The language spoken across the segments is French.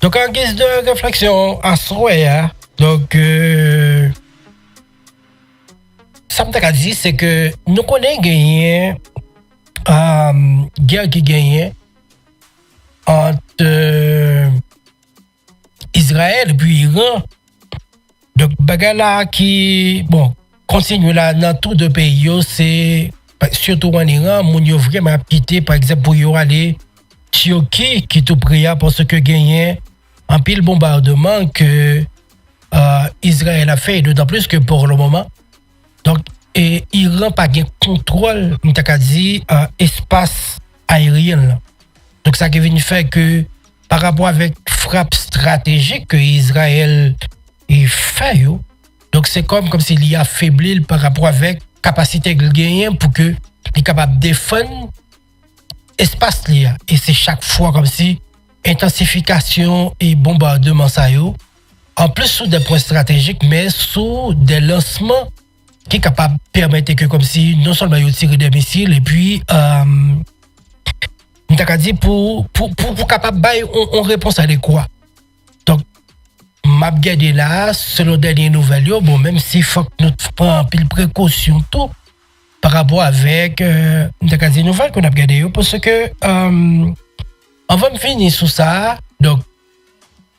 Donc, en guise de réflexion à soi, donc, ça me dit, c'est que nous connaissons gagné, guerre qui gagne entre Israël et puis Iran. Donc, bagala qui, bon, continue là dans tous deux pays, c'est surtout en Iran, mon yo vraiment quitté, par exemple, pour y aller Turquie qui tout pria parce que gagné un pile bombardement que Israël a fait, d'autant plus que pour le moment. Donc, et Iran pas de contrôle, dit, espace aérien. Là. Donc, ça qui vient faire que par rapport avec frappe stratégique que Israël fait, yo, donc c'est comme s'il y a affaibli par rapport avec capacité qu'il gagne pour que il est capable de défendre espace là. Et c'est chaque fois comme si intensification et bombardement ça yo, en plus sous des points stratégiques, mais sous des lancements qui est capable de permettre que comme si non seulement ils tirent des missiles et puis on t'a dit pour capable bailler on réponse adéquate. Donc m'a regardé là selon dernières nouvelles bon même si faut que nous prend pile précaution tout par rapport avec on t'a dit nouvelles qu'on a regardé parce que on va me finir sur ça. Donc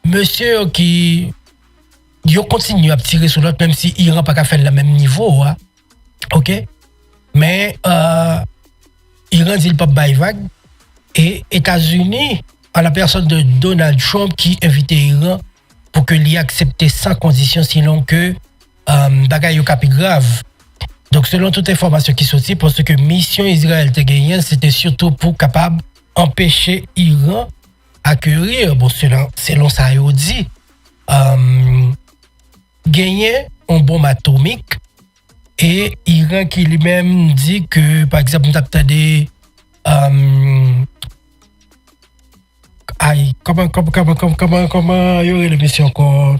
monsieur qui yo continue à tirer sur l'autre même si Iran pas qu'à faire le même niveau hein? OK mais Iran dit pas bail vague et États-Unis à la personne de Donald Trump qui invitait Iran pour que l'y accepte sans condition sinon que bagaille au capi grave. Donc selon toute information qui sortit parce que mission Israël te gagnant c'était surtout pour capable empêcher Iran accueillir bon selon ça yo dit gagner une bombe atomique et Iran qui lui-même dit que par exemple on attendait comment y aurait l'émission encore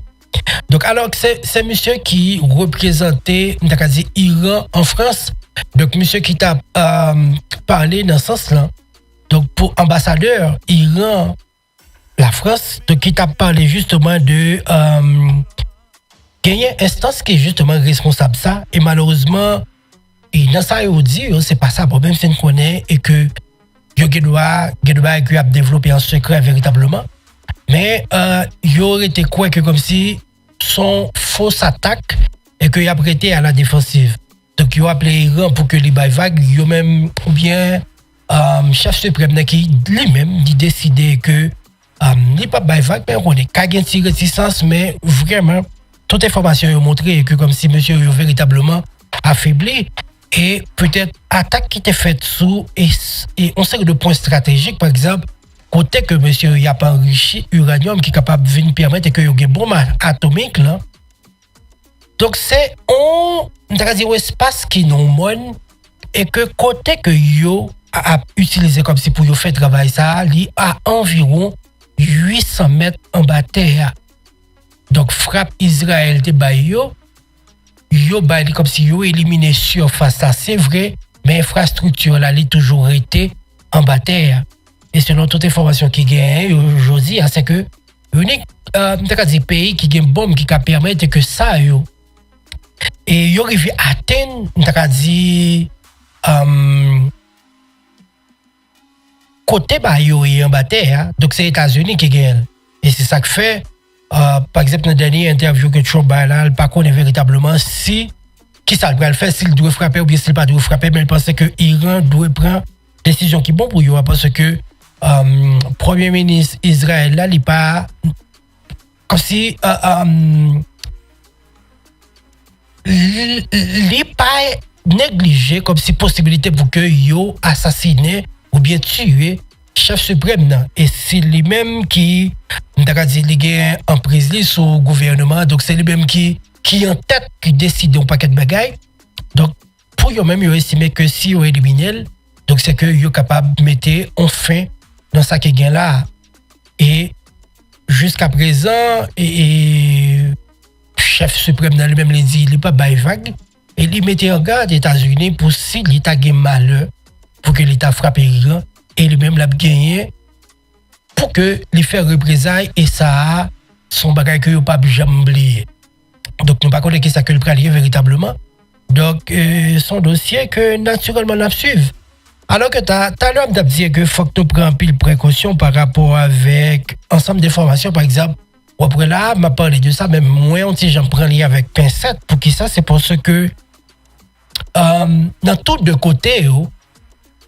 donc alors que c'est monsieur qui représentait Iran en France donc monsieur qui t'a parlé dans ce sens là donc pour ambassadeur Iran la France donc qui t'a parlé justement de gagner instance qui est justement responsable ça et malheureusement et dans ça il dit c'est pas ça problème c'est qu'on connaît et que yo doit développer un secret véritablement mais il aurait été quoi que comme si son fausse attaque et qu'il a prêté à la défensive donc il a appelé Iran pour que les vague yo même ou bien chef suprême qui lui-même dit décider que il pas vague mais on est qu'à une réticence mais vraiment toute information a montré que comme si monsieur est véritablement affaibli et peut-être attaque qui était faite sous et on sait que de points stratégiques par exemple côté que monsieur y a pas enrichi uranium qui est capable de venir permettre que y ait une bombe atomique là donc c'est on dit espace qui non mon et que côté que yo a utilisé comme si pour yo faire travail ça li à environ 800 mètres en bas terre. Donc frappe Israël de Bayo yo bail comme si yo éliminé surface ça c'est vrai mais infrastructure là li toujours été en bas terre et selon toute information qui gagne aujourd'hui c'est que unique pays qui gagne bombe qui permettre que ça yo et yo arrivé atteindre côté Bayo et en bas terre donc c'est États-Unis qui gagne et c'est ça que fait par exemple, dans la dernière interview que Trump a là, il ne connaît pas véritablement si qui ça va le faire, s'il doit frapper ou bien s'il pas doit frapper, mais il pense que l'Iran doit prendre décision qui est bonne pour lui parce que Premier ministre Israël là, il pas comme si il pas négligé comme si possibilité pour que yo assassiner ou bien tuer chef suprême non. Et c'est lui-même qui est en prise sur le gouvernement donc c'est lui-même qui en tête qui décide un paquet de bagailles donc pour eux-mêmes ils estiment que si ils éliminent donc c'est que ils sont capables de mettre en fin dans ça qui gain là et jusqu'à présent et chef suprême dans lui-même il dit il pas bail vague et il mettait en garde les États-Unis pour si l'État gagne malheur pour que l'État frappe Iran et lui-même l'a gagné pour que les faire représailles et ça son bagage que pas jamais oublier. Donc nous pas connaître qui ça que le pralier véritablement. Donc son dossier que naturellement nous suivre. Alors que t'as l'homme d'ab dire que faut que tu prends pile précaution par rapport avec ensemble d'informations par exemple. Ou après là, m'a parlé de ça même moi si j'en prends lien avec pincette pour qui ça c'est parce que dans tous deux côtés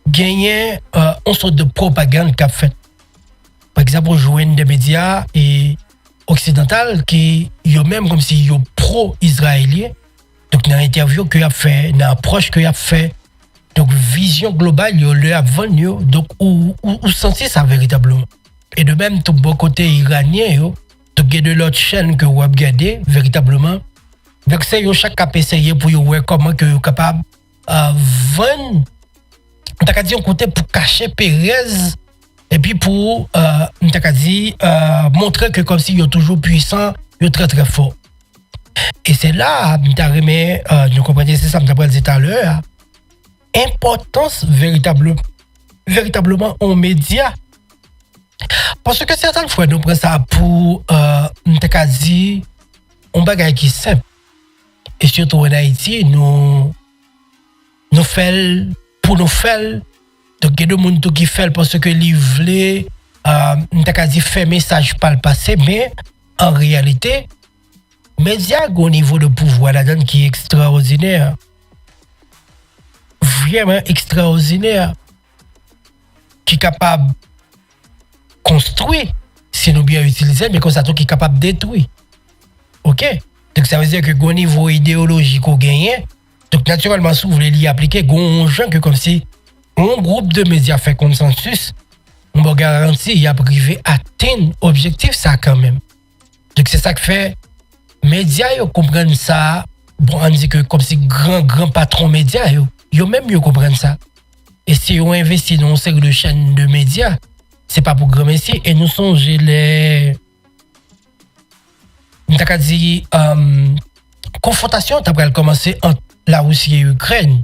gagner une sorte de propagande qu'a fait. Par exemple, on joue des médias et occidentaux qui yo même comme si yo pro-israélien. Donc dans l'interview que a fait, dans l'approche que a fait, donc vision globale yo le avant yo, donc ou senti ça véritablement. Et de même tout bon côté iranien yo, donc il y a de l'autre chaîne que vous regardez véritablement. Donc c'est yo chaque cap essayer pour yo voir comment que yo capable vendre t'as dit un côté pour cacher Pérez et puis pour t'as dit montrer que comme si il est toujours puissant, il est très très fort. Et c'est là t'as remis nous comprenez c'est ça que t'as dit tout à l'heure importance véritablement aux médias parce que certaines fois nous prenons ça pour t'as dit un bagage qui est simple et surtout en Haïti nous fait pour nous faire donc il y a des gens qui fait parce que ils veulent t'as dit faire message par le passé mais en réalité médias au niveau de pouvoir là-dedans qui est extraordinaire vraiment extraordinaire qui est capable de construire si nous bien utiliser mais comme ça qui est capable de détruire ok donc ça veut dire que au niveau idéologique qu'on gagne donc naturellement si vous voulez l'y appliquer gon gens que comme si un groupe de médias fait consensus on va garantir y a privé atteindre objectif ça quand même donc c'est ça que fait médias yo comprennent ça bon on dit que comme si grand patron médias yo même yo comprennent ça et si on investit dans une série de chaînes de médias c'est pas pour grand messieurs et nous songer les t'as dit confrontation t'as commencé entre la Russie et l'Ukraine.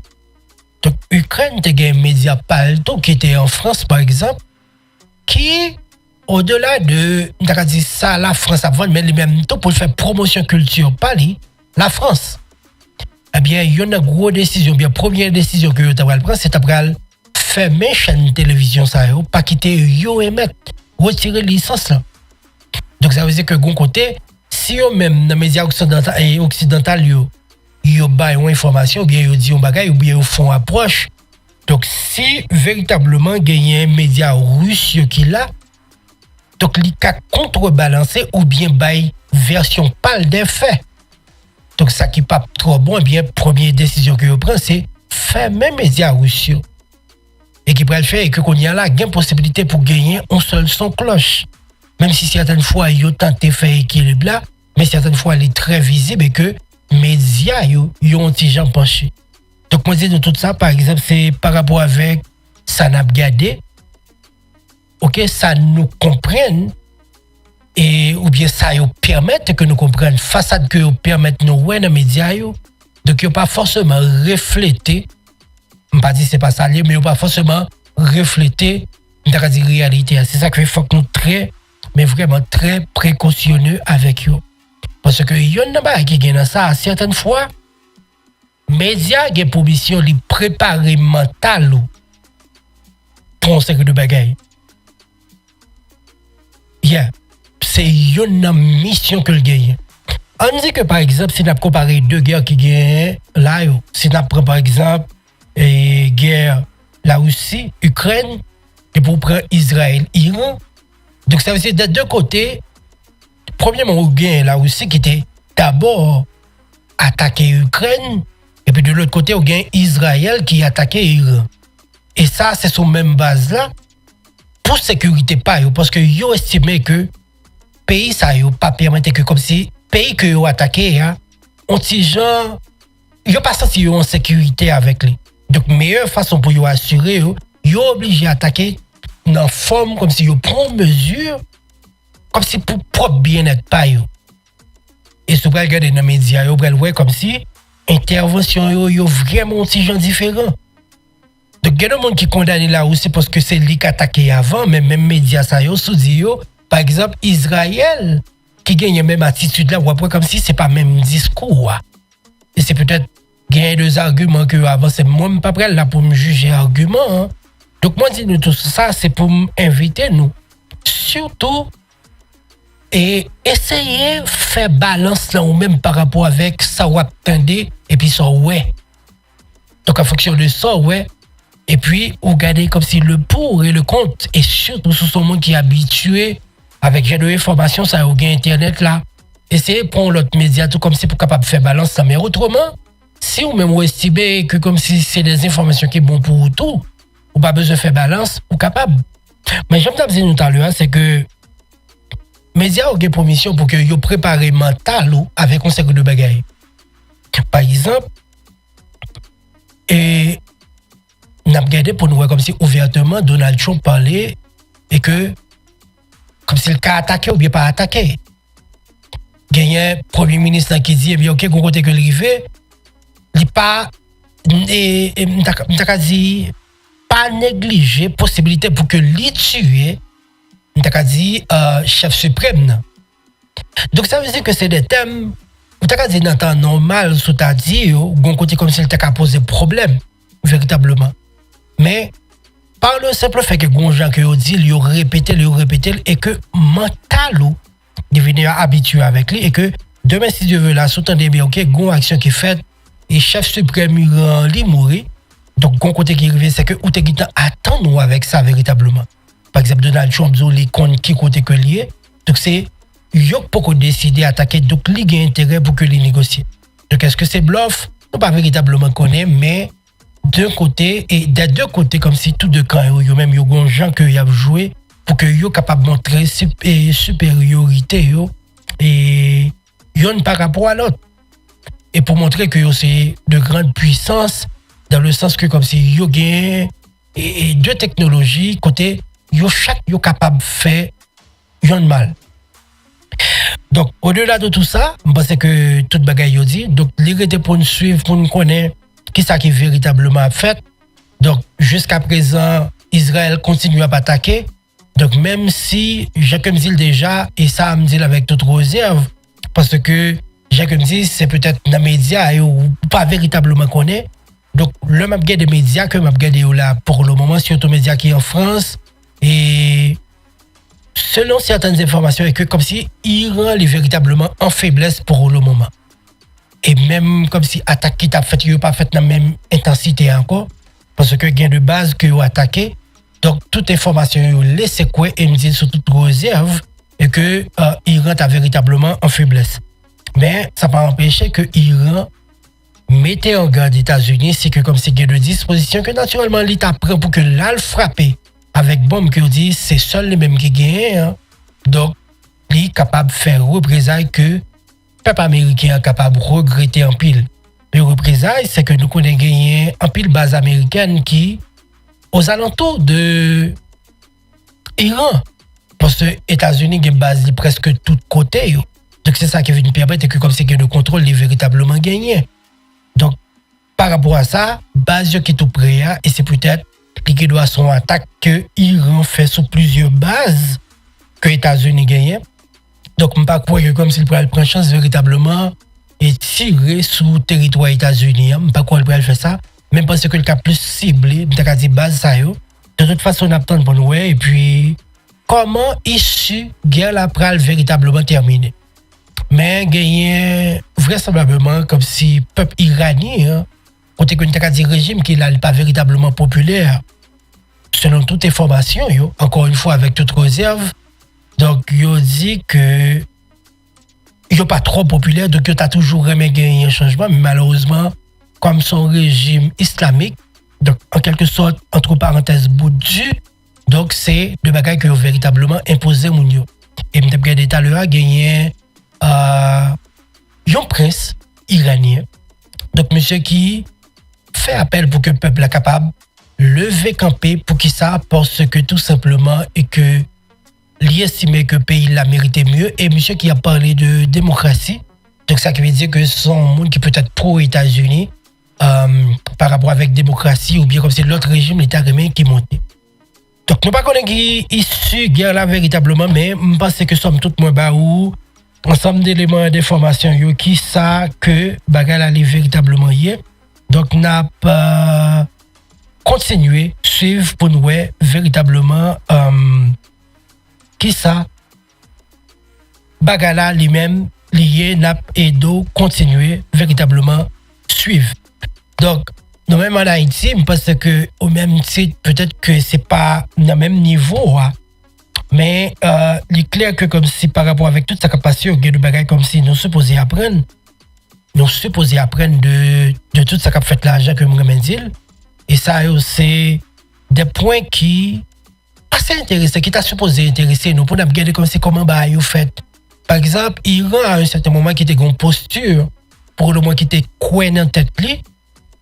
Donc Ukraine t'es un média palto qui était en France par exemple qui au-delà de t'as dit ça la France a vendu mais les mêmes temps pour faire promotion culture Paris la France eh bien il y a une grosse décision bien première décision que tu vas prendre c'est t'as fermer chaîne télévision ça pas quitter yo émettre retirer licence là donc ça veut dire que bon côté si yo même dans médias occidentaux yo ba une information ou bien yo dit un bagay ou bien yo font approche donc si véritablement gagner un média russe qui là donc il ka contrebalancer ou bien bay version pâle des faits donc ça qui pas trop bon eh bien première décision que yo prend c'est fermer médias russes et qui peut le faire et que qu'on y a là gain possibilité pour gagner un seul son cloche même si certaines fois yo tenté faire équilibre là mais certaines fois il est très visible et que médias yo ont petit gens penché donc moi dis de tout ça par exemple c'est par rapport avec ça n'a regardé OK ça nous comprenne et ou bien ça yo permettre que nous comprenne façade que yo permettre nous ouais dans médias yo donc yo pas forcément refléter pas dire c'est pas ça mais yo pas forcément refléter dans la réalité c'est ça que faut que nous très mais vraiment très précautionneux avec eux parce que y en a pas qui gagne ça certaines fois médias ont pour mission de préparer mental pour un série de bagaille c'est une mission que le gagne on dit que par exemple si on compare deux guerres qui gagnent là si on prend par exemple guerre la Russie Ukraine et pour prendre Israël Iran donc ça veut dire de deux côtés premièrement on gagne la Russie qui était d'abord attaqué Ukraine et puis de l'autre côté on gagne Israël qui attaqué Iran et ça c'est sur même base là pour sécurité pas parce que yo estimé que pays ça yo pas permettre que comme si pays que yo attaqué on ti gens yo pas senti yo en sécurité avec lui donc meilleure façon pour yo assurer yo obligé attaquer dans forme comme si yo prend mesure comme si pour propre bien-être pas yo et si vous regardez dans les médias vous voyez comme si intervention yo vraiment petit gens différents Donc, il y a des gens qui condamnent là aussi parce que c'est lui qui a attaqué avant, mais même médias, ça y est, sous par exemple, Israël, qui gagne la même attitude là, ou après, comme si c'est pas le même discours. Et c'est peut-être gagner deux arguments que avant, c'est moi, je ne suis pas prêt là pour me juger argument. Hein. Donc, moi, dis nous tout ça, c'est pour m'inviter, nous, surtout, et essayer de faire balance là, ou même par rapport avec ça, ou attendez, et puis ça, ouais. Donc, en fonction de ça, ouais. Et puis, regardez comme si le pour et le contre, et surtout sous son monde qui est habitué avec j'ai de informations, ça au gain Internet là. Essayez de prendre l'autre média tout comme si pour capable de faire balance ça. Mais autrement, si vous même estimez que comme si c'est des informations qui sont bonnes pour tout, ou pas besoin de faire balance, ou capable. Mais j'aime bien dire tout à l'heure, c'est que médias ont une permission pour que vous préparez mental ou avec un cercle de bagaille. Par exemple, et on a regardé pour nous voir comme si ouvertement Donald Trump parlait et que comme si le cas attaqué ou bien pas attaqué. Il y a un premier ministre qui dit, eh bien, ok, qu'on côté que l'arrivée, il pas, et dit, pas négliger possibilité pour que lui tue, dit, chef suprême. Donc ça veut dire que c'est des thèmes, dit, dans le temps normal, sous ta dit, qu'on côté comme s'il t'a posé problème, véritablement. Mais, par le simple fait que les gens qui ont dit, ils ont répété, et que mental ou devenir habitué avec lui, et que demain, si Dieu veut, là, sous-tendez bien, ok, une action qui est faite, et chef suprême, il mourit. Donc, un côté qui arrive, c'est que, ou t'es attendre avec ça véritablement. Par exemple, Donald Trump, les comptes qui côté que lié. Donc, c'est, il pour décider d'attaquer, donc, il y a intérêt pour que les négocier. Donc, est-ce que c'est bluff? On pas véritablement connaître, mais d'un côté et des deux côtés comme si tout de camp yo même yo gon gens que y a joué pour que yo capable montrer supériorité yo et yon par rapport à l'autre et pour montrer que yo c'est de grande puissance dans le sens que comme si yo gagne et deux technologies côté yo chaque yo capable faire yon mal. Donc au-delà de tout ça, je pense que toute bagaille yo dit donc l'irrité pour nous suivre pour nous connaître qui ça qui est véritablement fait. Donc, jusqu'à présent, Israël continue à attaquer. Donc, même si Jacques me dit déjà, et ça me dit avec toute réserve, parce que Jacques me dit, c'est peut-être dans les médias ou pas véritablement connaît. Donc, le map des médias que map là pour le moment, surtout les médias qui est en France, et selon certaines informations, et que comme si Iran est véritablement en faiblesse pour le moment. Et même comme si attaque qui t'a fait, il n'a pas fait dans la même intensité encore. Parce que gain de base que vous attaqué. Donc, toute information, vous laissez quoi et me dit sur toute réserve et que Iran est véritablement en faiblesse. Mais ça n'a pas empêché que Iran mette en garde les États-Unis, c'est que comme si il y a des dispositions que naturellement l'État prend pour que l'al frappe avec bombe que vous dit, c'est seul les mêmes qui gagnent. Hein. Donc, il est capable de faire représailles que le peuple américain est capable de regretter en pile. Le représailles, c'est que nous connaissons gagné en pile base américaine qui, aux alentours de Iran, parce que les États-Unis ont une base presque de tous côtés. Donc c'est ça qui vient nous permettre que comme c'est que le contrôle est véritablement gagné. Donc, par rapport à ça, base qui est tout prêt, et c'est peut-être qui doit son attaque que Iran fait sur plusieurs bases que les États-Unis gagnent. Donc, je ne crois pas que comme s'il pourrait prendre chance véritablement et tirer sous le territoire États-Unis. Je ne crois pas qu'il pourrait faire ça. Même parce que le cas plus ciblé, je vais dire base ça. De toute façon, on attend pour nous. Et puis, comment issue guerre la pral véritablement terminée? Mais gagner vraisemblablement comme si le peuple iranien, côté que nous régime qui n'est pas véritablement populaire, selon toute information, encore une fois avec toute réserve. Donc, il dit que il n'est pas trop populaire, donc il a toujours aimé gagner un changement, mais malheureusement, comme son régime islamique, donc en quelque sorte, entre parenthèses, bouddhu, donc c'est le bagage qui a véritablement imposé Mounio. Et je me suis dit tout à l'heure, gagné un prince iranien, donc monsieur qui fait appel pour que le peuple soit capable de lever camper pour qu'il ça, parce que tout simplement, et que il estimait que le pays l'a mérité mieux et monsieur qui a parlé de démocratie, donc ça veut dire que son monde qui peut être pro-États-Unis, par rapport avec démocratie ou bien comme c'est l'autre régime, l'État romain qui montait. Donc, nous ne connaissons pas qui issu guerre là véritablement, mais je pense que somme toute moins bas ou ensemble d'éléments d'information qui ça que bagarre allait véritablement hier. Donc, n'a pas continué suivre pour nous véritablement qui ça bagarre lui-même lié n'a et d'eau continuer véritablement suivre. Donc, nous même en Haïti, je pense que au même titre, peut-être que c'est pas dans le même niveau, hein, mais il est clair que comme si par rapport avec toute sa capacité, il y a des bagages comme si nous supposons apprendre de tout ça qu'a fait l'argent que nous dit. Et ça c'est des points qui assez intéressants, qui t'a supposé intéresser nous pour nous regarder comme c'est comment bah vous fait. Par exemple, Iran à un certain moment qui était en posture pour le moins qui était coin en tête li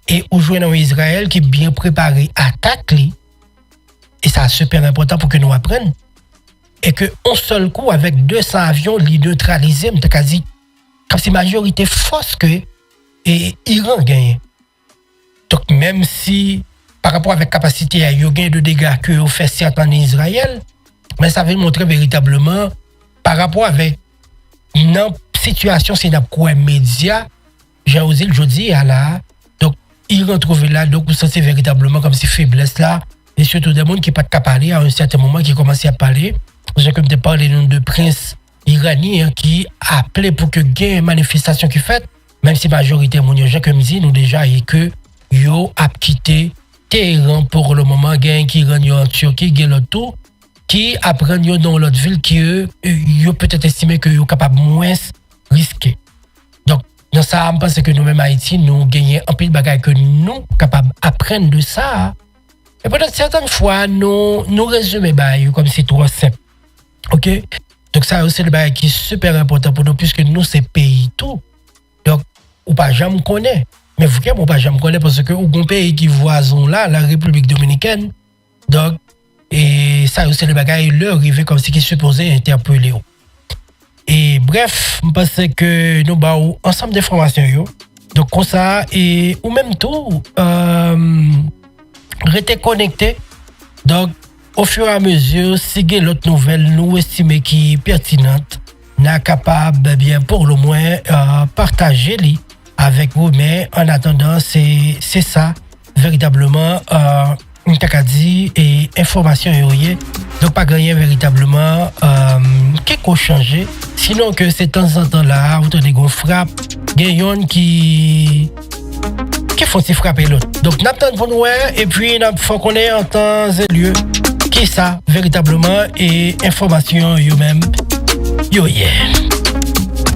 et aujourd'hui dans Israël qui est bien préparé attaque li. Et ça c'est super important pour que nous apprenions et que un seul coup avec 200 avions li neutraliser m'ta quasi comme si majorité force que et Iran gagne. Donc même si par rapport avec capacité à yo gain de dégâts que on fait certes en Israël, mais ça veut montrer véritablement par rapport avec une situation c'est dans quoi média j'ai osé le jeudi à là donc il retrouve là donc c'est véritablement comme si faiblesse là et surtout des gens qui pas de parler à un certain moment qui commençaient à parler j'ai comme parlé de prince iranien qui a appelé pour que gain manifestation qui fait même si majorité mon j'ai comme dit nous déjà et que yo a quitté Téhéran pour le moment gain qui rentre en Turquie gain le tout qui apprennent yo dans l'autre ville qui yo peut-être estimé que yo capable moins risquer. Donc dans ça je pense que nous même Haïti nous gagner un peu de bagages que nous capable apprendre de ça. Et peut-être certaines fois nous résumer comme c'est trop simple. OK? Donc ça aussi le bagage qui est super important pour nous puisque nous c'est pays tout. Donc ou pas jamais connaît. Mais vous qui pas jamais connaît parce que au pays qui voisin là la République dominicaine. Donc et ça aussi le bagage leur arrivé comme si qui supposé interpeller. Et bref, je pense que nous avons ensemble d'informations yo. Donc comme ça et ou même tout rester connecté. Donc au fur et à mesure si il y a l'autre nouvelle nous estimer qui est pertinente, n'a capable bien pour le moins partager li avec vous mais en attendant c'est ça véritablement dit et information donc pas gagner véritablement quelque chose changé sinon que c'est de temps en temps là vous avez des frappes gagnons qui font si frapper l'autre donc n'attendons pour nous et puis faut qu'on ait en temps et lieu qui ça véritablement et information yo même yo yeah